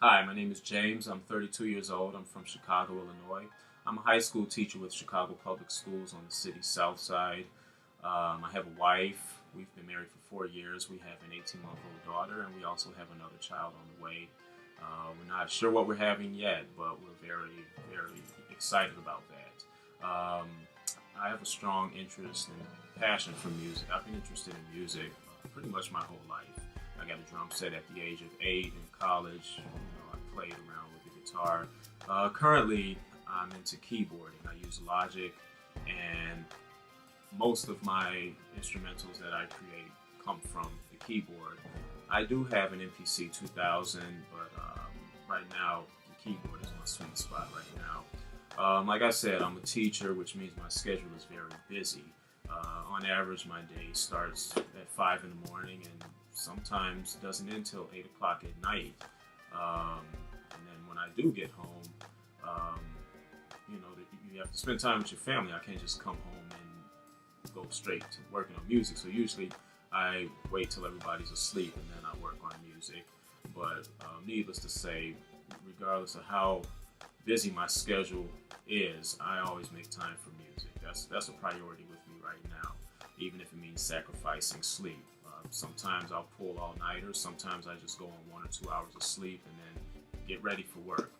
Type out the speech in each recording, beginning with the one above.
Hi, my name is James. I'm 32 years old. I'm from Chicago, Illinois. I'm a high school teacher with Chicago Public Schools on the city's south side. I have a wife. We've been married for 4 years. We have an 18-month-old daughter, and we also have another child on the way. We're not sure what we're having yet, but we're very, very excited about that. I have a strong interest and passion for music. I've been interested in music pretty much my whole life. I got a drum set at the age of 8 in college. I played around with the guitar. Currently, I'm into keyboarding. I use Logic, and most of my instrumentals that I create come from the keyboard. I do have an MPC 2000, but right now the keyboard is my sweet spot right now. Like I said, I'm a teacher, which means my schedule is very busy. On average, my day starts at 5 in the morning and sometimes doesn't end until 8 o'clock at night. And then when I do get home, you have to spend time with your family. I can't just come home and go straight to working on music. So usually I wait till everybody's asleep and then I work on music. But needless to say, regardless of how busy my schedule is, I always make time for music. That's a priority with me right now, even if it means sacrificing sleep. Sometimes I'll pull all-nighters. Sometimes I just go on 1 or 2 hours of sleep and then get ready for work.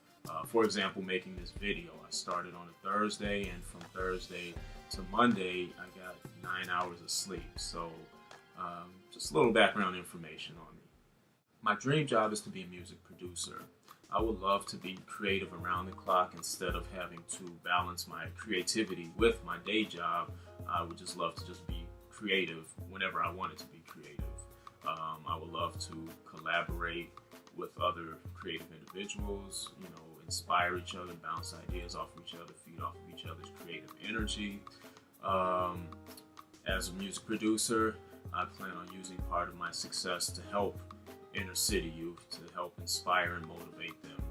For example, making this video, I started on a Thursday, and from Thursday to Monday, I got 9 hours of sleep. So just a little background information on me. My dream job is to be a music producer. I would love to be creative around the clock instead of having to balance my creativity with my day job. I would just love to just be creative whenever I wanted to be creative. I would love to collaborate with other creative individuals, inspire each other, bounce ideas off of each other, feed off of each other's creative energy. As a music producer, I plan on using part of my success to help inner city youth, to help inspire and motivate them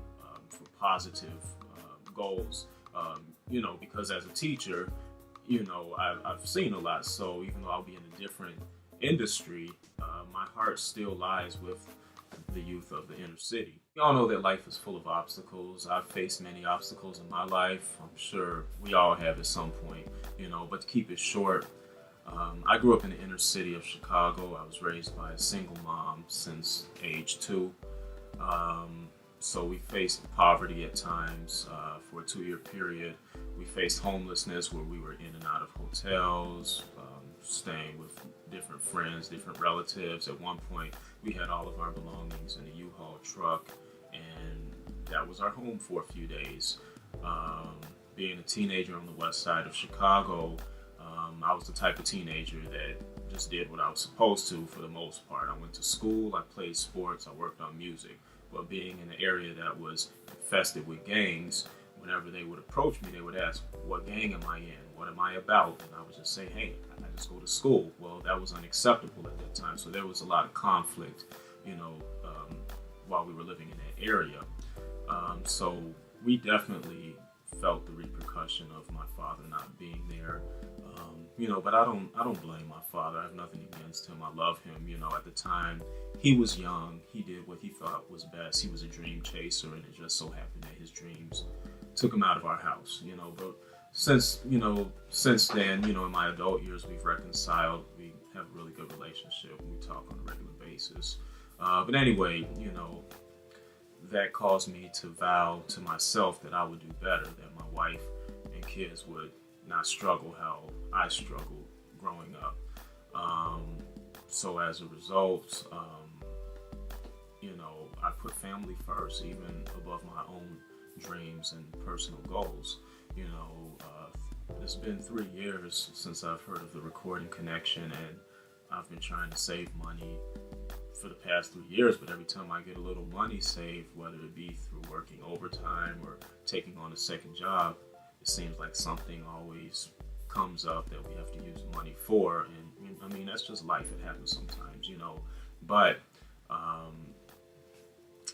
for positive goals. Because as a teacher, I've seen a lot. So even though I'll be in a different industry, my heart still lies with the youth of the inner city. We all know that life is full of obstacles. I've faced many obstacles in my life. I'm sure we all have at some point, but to keep it short, I grew up in the inner city of Chicago. I was raised by a single mom since age 2. So we faced poverty at times for a 2-year period. We faced homelessness where we were in and out of hotels, staying with different friends, different relatives. At one point, we had all of our belongings in a U-Haul truck, and that was our home for a few days. Being a teenager on the west side of Chicago, I was the type of teenager that just did what I was supposed to for the most part. I went to school, I played sports, I worked on music. But being in an area that was infested with gangs, whenever they would approach me, they would ask, what gang am I in? What am I about? And I would just say, hey, I just go to school. Well, that was unacceptable at that time. So there was a lot of conflict, while we were living in that area. So we definitely felt the repercussion of my father not being there. But I don't blame my father. I have nothing against him. I love him. At the time, he was young. He did what he thought was best. He was a dream chaser, and it just so happened that his dreams took him out of our house. But since then, in my adult years, we've reconciled. We have a really good relationship. We talk on a regular basis. But anyway, that caused me to vow to myself that I would do better, that my wife and kids would not struggle how I struggled growing up. So as a result, I put family first, even above my own dreams and personal goals. It's been 3 years since I've heard of the recording connection, and I've been trying to save money for the past 3 years, but every time I get a little money saved, whether it be through working overtime or taking on a second job, it seems like something always comes up that we have to use money for. And that's just life. It happens sometimes, but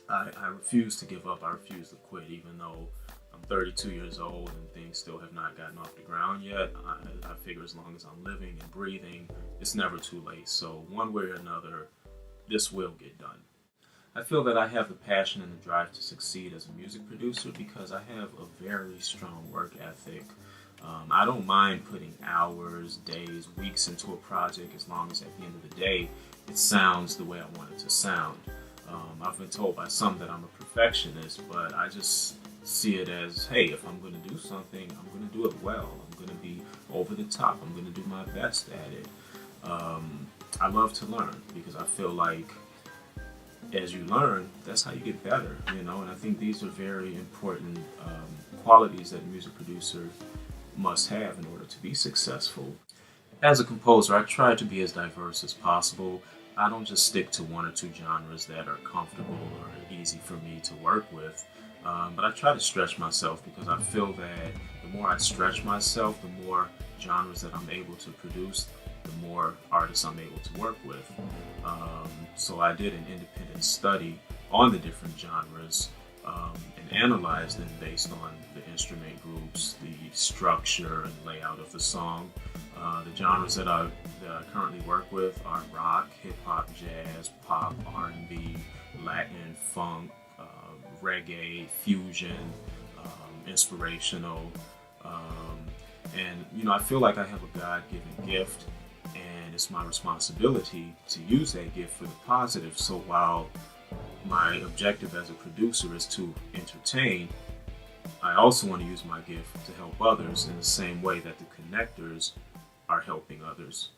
I refuse to give up. I refuse to quit, even though I'm 32 years old and things still have not gotten off the ground yet. I figure as long as I'm living and breathing, it's never too late. So one way or another, this will get done. I feel that I have the passion and the drive to succeed as a music producer because I have a very strong work ethic. I don't mind putting hours, days, weeks into a project as long as at the end of the day it sounds the way I want it to sound. I've been told by some that I'm a perfectionist, but I just see it as, hey, if I'm going to do something, I'm going to do it well. I'm going to be over the top. I'm going to do my best at it. I love to learn because I feel like as you learn, that's how you get better, and I think these are very important qualities that a music producer must have in order to be successful. As a composer, I try to be as diverse as possible. I don't just stick to one or two genres that are comfortable or easy for me to work with, but I try to stretch myself because I feel that the more I stretch myself, the more genres that I'm able to produce, the more artists I'm able to work with. So I did an independent study on the different genres and analyzed them based on the instrument groups, the structure and layout of the song. The genres that I currently work with are rock, hip-hop, jazz, pop, R&B, Latin, funk, reggae, fusion, inspirational. And I feel like I have a God-given gift, and it's my responsibility to use that gift for the positive. So while my objective as a producer is to entertain, I also want to use my gift to help others in the same way that the connectors are helping others.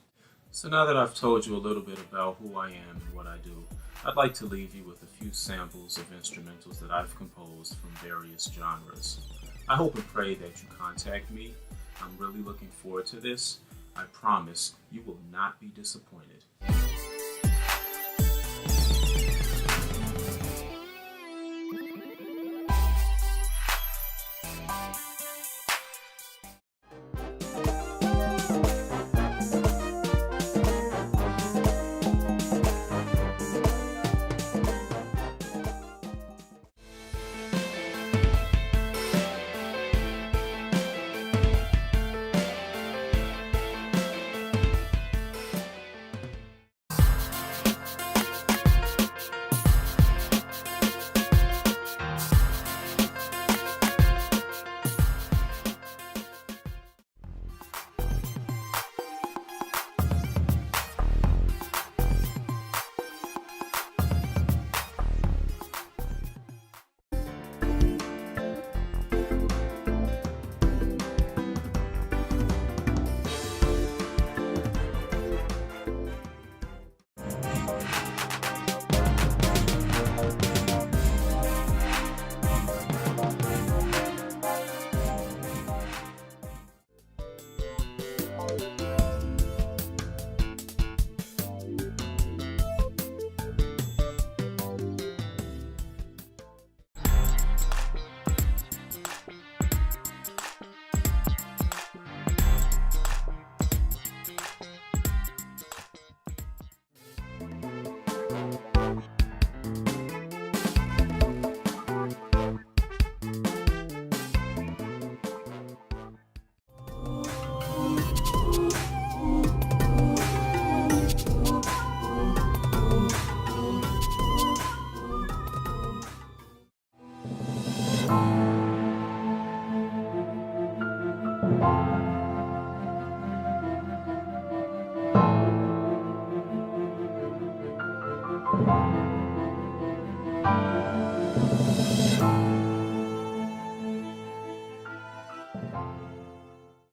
So now that I've told you a little bit about who I am and what I do, I'd like to leave you with a few samples of instrumentals that I've composed from various genres. I hope and pray that you contact me. I'm really looking forward to this. I promise you will not be disappointed.